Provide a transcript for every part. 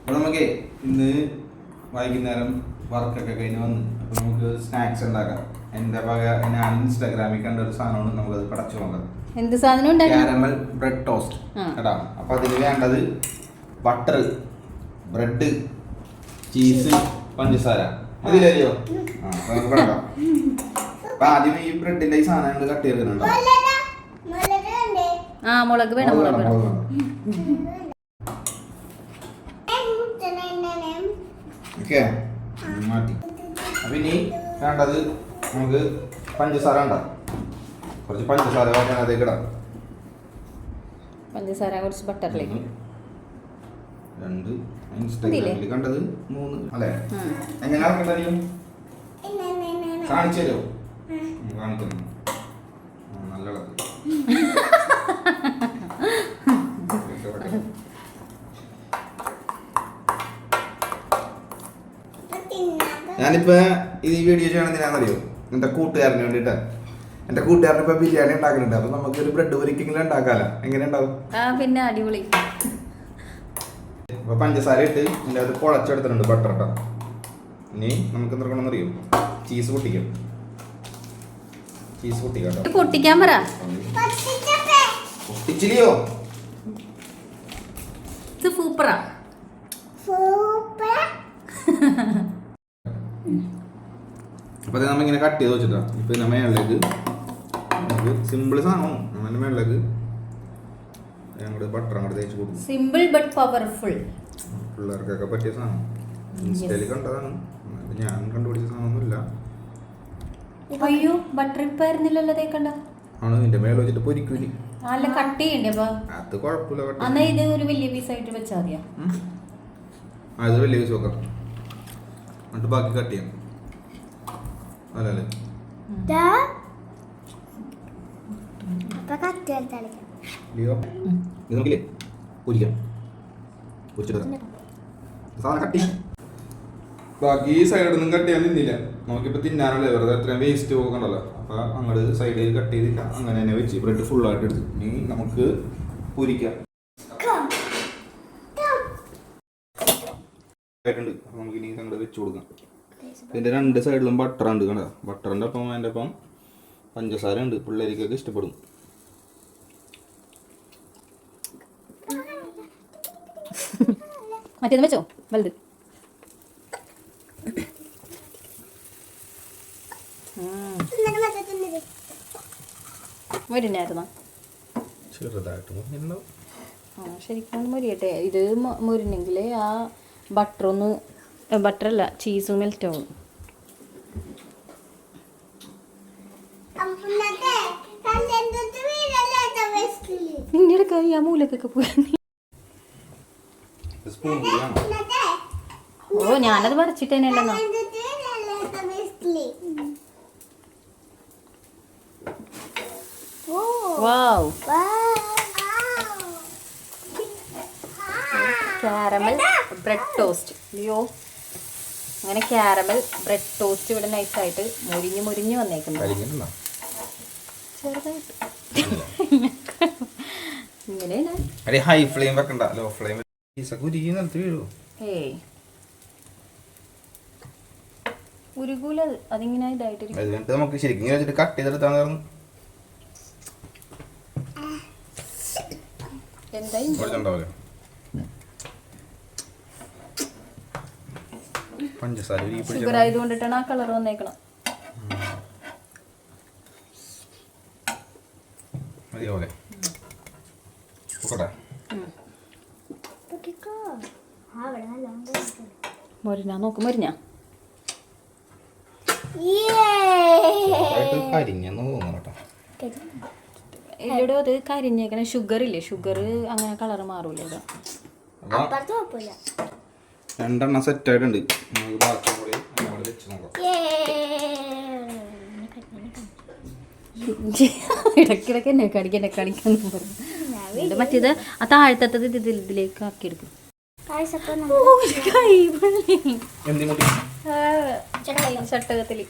അപ്പോൾ നമുക്ക് ഇന്ന് വൈകുന്നേരം വർക്കൊക്കെ കഴിഞ്ഞ് വന്ന് അപ്പോൾ നമുക്ക് സ്നാക്സ് ഉണ്ടാക്കാം. എൻ്റെ വക ഞാൻ ഇൻസ്റ്റാഗ്രാമിൽ കണ്ട ഒരു സാധനമാണ്, നമുക്കത് പടച്ചു നോക്കാം. എന്ത് സാധനം? കാരമൽ ബ്രെഡ് ടോസ്റ്റ് കേട്ടോ. അപ്പോൾ അതിന് വേണ്ടത് ബട്ടർ, ബ്രെഡ്, ചീസ്, പഞ്ചസാര. അതിലോ നമുക്ക് പടക്കാം. അപ്പം ആദ്യം ഈ ബ്രെഡിൻ്റെ ഈ സാധനങ്ങൾ കട്ട് ചെയ്തിട്ടുണ്ടോ? മുളക് വേണം. ഓക്കെ, മാറ്റി. അപ്പം ഇനി വേണ്ടത് നമുക്ക് പഞ്ചസാര ഉണ്ടാവും. കുറച്ച് പഞ്ചസാര അതേക്ക് ഇടാം. പഞ്ചസാര കുറച്ച് ബട്ടറിലേക്ക് 2 ഇൻസ്റ്റാഗ്രാമിൽ കണ്ടത് 3 അല്ലേ? എങ്ങനെ ഇറക്കണ്ടറിയും കാണിച്ചു തരുമോ? കാണിക്കുന്നു. നല്ല ഞാനിപ്പോ ഈ വീഡിയോ ചെയ്യണമെന്തിനാണെന്നറിയോ? എൻ്റെ കൂട്ടുകാരന് വേണ്ടിയിട്ടാ. എൻ്റെ കൂട്ടുകാരന് ഇപ്പൊ ബിരിയാണി ഉണ്ടാക്കുന്നുണ്ട്. അപ്പൊ നമുക്ക് ഒരു ബ്രെഡ് പൊരിക്കെങ്കിലും ഉണ്ടാക്കാലോ. എങ്ങനെ ഉണ്ടാവും? പിന്നെ അടിപൊളി. അപ്പൊ പഞ്ചസാര ഇട്ട് ഇതിൻ്റെ അത് കുഴച്ചെടുത്തിട്ടുണ്ട് ബട്ടർ കേട്ടോ. ഇനി നമുക്ക് എന്തെടുക്കണം അറിയോ? ചീസ് പൊട്ടിക്കാം. ചീസ് പൊട്ടിക്കാം. പൊട്ടിക്കാൻ പറ. പൊട്ടിച്ചില്ലയോ? ഇത് സൂപ്പറാ. അപ്പൊ അത് നമ്മളിങ്ങനെ കട്ട് ചെയ്ത് വെച്ചിട്ടാ. ഇപ്പൊ ഇതിന്റെ മേളിലേക്ക് നമുക്ക് സിമ്പിൾ സാധനം നമ്മുടെ മേളിലേക്ക് ഞങ്ങളുടെ ബട്ടർ അങ്ങോട്ട് തേച്ച് കൊടുക്കും. Simple but powerful. പിള്ളേർക്കൊക്കെ പറ്റിയ സാധനം. ഇൻസ്റ്റയിൽ കണ്ടതാണ്, ഞാൻ കണ്ടുപിടിച്ച സാധനമൊന്നുമില്ല. അയ്യോ, ബട്ടർ ഇപ്പായിരുന്നില്ലല്ലോ തേക്കണ്ട. ആണ് ഇതിന്റെ മേലെ വെച്ചിട്ട് പൊരിക്കൂലി. അല്ല, കട്ട് ചെയ്യണ്ടേ? അത് കുഴപ്പമില്ല. എന്നാ ഇത് ഒരു വലിയ പീസായിട്ട് വെച്ചാൽ മതിയാ. അത് വലിയ പീസ് വെക്കാം, എന്നിട്ട് ബാക്കി കട്ട് ചെയ്യാം. അല്ലേ ഇത് നോക്കില്ലേ? പൊരിക്കാം. സാധനം കട്ട് ചെയ്യാം. ബാക്കി ഈ സൈഡിൽ നിന്നും കട്ട് ചെയ്യാൻ നിന്നില്ല. നമുക്കിപ്പോൾ തിന്നാനല്ലേ, വെറുതെ എത്രയും വേസ്റ്റ് പോകണ്ടല്ലോ. അപ്പോൾ അങ്ങോട്ട് സൈഡിൽ കട്ട് ചെയ്തില്ല, അങ്ങനെ തന്നെ വെച്ച് ബ്രെഡ് ഫുള്ളായിട്ട് എടുത്ത് ഇനി നമുക്ക് പൊരിക്കാം. ആയിട്ടുണ്ട്. അപ്പോൾ നമുക്ക് ഇനി അങ്ങോട്ട് വെച്ച് കൊടുക്കാം. ഇതിൻ്റെ 2 സൈഡിലും ബട്ടർ ഉണ്ട് കണ്ടോ? ബട്ടറിൻ്റെ ഒപ്പം അതിൻ്റെ ഒപ്പം പഞ്ചസാര ഉണ്ട്. പിള്ളേർക്കൊക്കെ ഇഷ്ടപ്പെടും. മറ്റേത് വെച്ചോ വലുത്. മുരിഞ്ഞായിരുന്നോ? ചെറുതായിട്ട് ശരിക്കും മുരിയട്ടെ. ഇത് മുരിഞ്ഞെങ്കിൽ ആ ബട്ടറല്ല ചീസും മെൽറ്റ് ആവും. നിന്റെ കൈ ആ മൂലക്കൊക്കെ പോയി. ഓ, ഞാനത് വരച്ചിട്ട് തന്നെയല്ലെന്നോ. വാവ്, കാരമൽ ബ്രെഡ് ടോസ്റ്റ്. അയ്യോ, അങ്ങനെ കാരമൽ ബ്രെഡ് ടോസ്റ്റ് ഇവിടെ നൈസായിട്ട് മുരിഞ്ഞ് വന്നേക്കുന്നു. ചെറുതായിട്ട് ഇങ്ങനെ ഹൈ ഫ്ലെയിം വെക്കണ്ട, ലോ ഫ്ലെയിം. ഉരുകൂലത്, അതിങ്ങനെ ഇതായിട്ട് നമുക്ക് ശരിക്കും ഇങ്ങനെ വെച്ചിട്ട് കട്ട് ചെയ്തെടുത്താൽ എന്തായി പഞ്ചസാര ഷുഗർ ആയതുകൊണ്ടിട്ടാണ് ആ കളർ വന്നേക്കണം. മതിയാവൂലേ? മുരിഞ്ഞാ നോക്ക്, മുരിഞ്ഞാ ഇവിടെ അത് കരിഞ്ഞേക്കണ. ഷുഗർ ഇല്ലേ? ഷുഗർ അങ്ങനെ കളർ മാറൂല. ഇവിടെ 2 സെറ്റ് ആയിട്ടുണ്ട്. ഇടയ്ക്കിടയ്ക്ക് എന്നെ കടിക്കാന്ന് പറഞ്ഞു. മറ്റേത് ആ താഴത്തത് ഇതിലേക്ക് ആക്കിയെടുക്കും. ചട്ടകത്തില്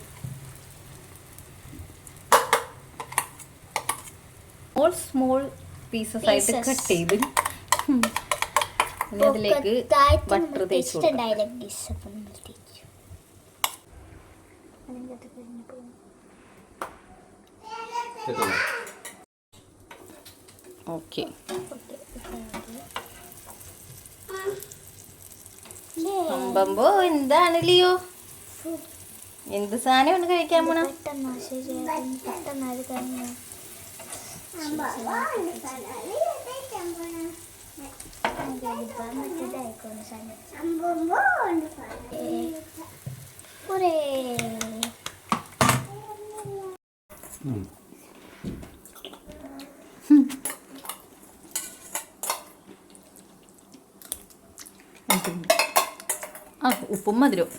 സ്മോൾ പീസസ് ആയിട്ട് കട്ട് ചെയ്ത് ഇനി അതിലേക്ക് ബട്ടർ തേച്ച് കൊടുക്കാം. ഓക്കെ. അമ്പമ്പോ എന്താണ് ലിയോ? എന്ത് സാധനമാണ് കഴിക്കാൻ പോണ? ആ ഉപ്പും മധുരവും.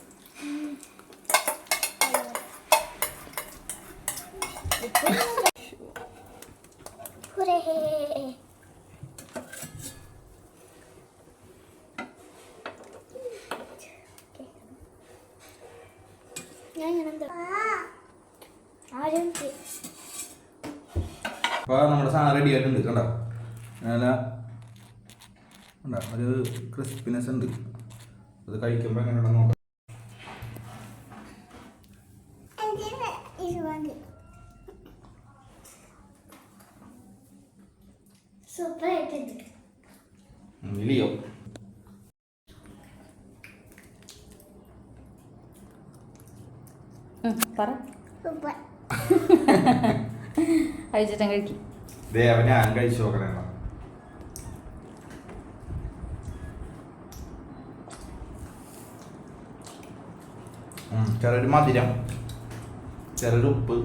അപ്പോൾ നമ്മുടെ സാധനം റെഡി ആയിട്ടുണ്ട്. കണ്ടോ നല്ല ഒരു ക്രിസ്പിനെസ് ഉണ്ട്. അത് കഴിക്കുമ്പോൾ എങ്ങനെയുണ്ടെന്ന് നോക്കാം. ലിയോ പറ. കഴിച്ചിട്ടും കഴിക്കും. ഞാൻ കഴിച്ചു നോക്കണേ. ചെറിയൊരു മധുരം, ചെറിയൊരു ഉപ്പ്,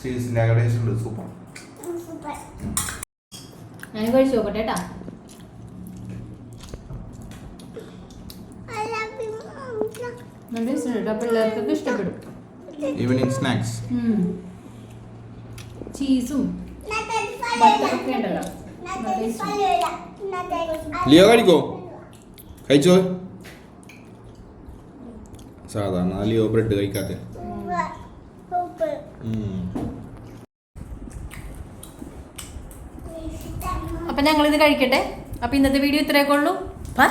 ചീസിൻ്റെ ടേസ്റ്റ് ഉണ്ട്. സൂപ്പർ. ഞാൻ കഴിച്ചു നോക്കട്ടെ കേട്ടാ. പിള്ളേർക്കൊക്കെ ഇഷ്ടപ്പെടും. Evening snacks. ചീസും ബട്ടറൊക്കെ ഉണ്ടല്ലോ. ലിയോ കഴിക്കോ? കഴിച്ചോ? സാധാരണ ലിയോ ബ്രെഡ് കഴിക്കാത്ത. അപ്പം ഞങ്ങളിത് കഴിക്കട്ടെ. അപ്പം ഇന്നത്തെ വീഡിയോ ഇത്രയൊക്കെ ഉള്ളൂ. ബൈ.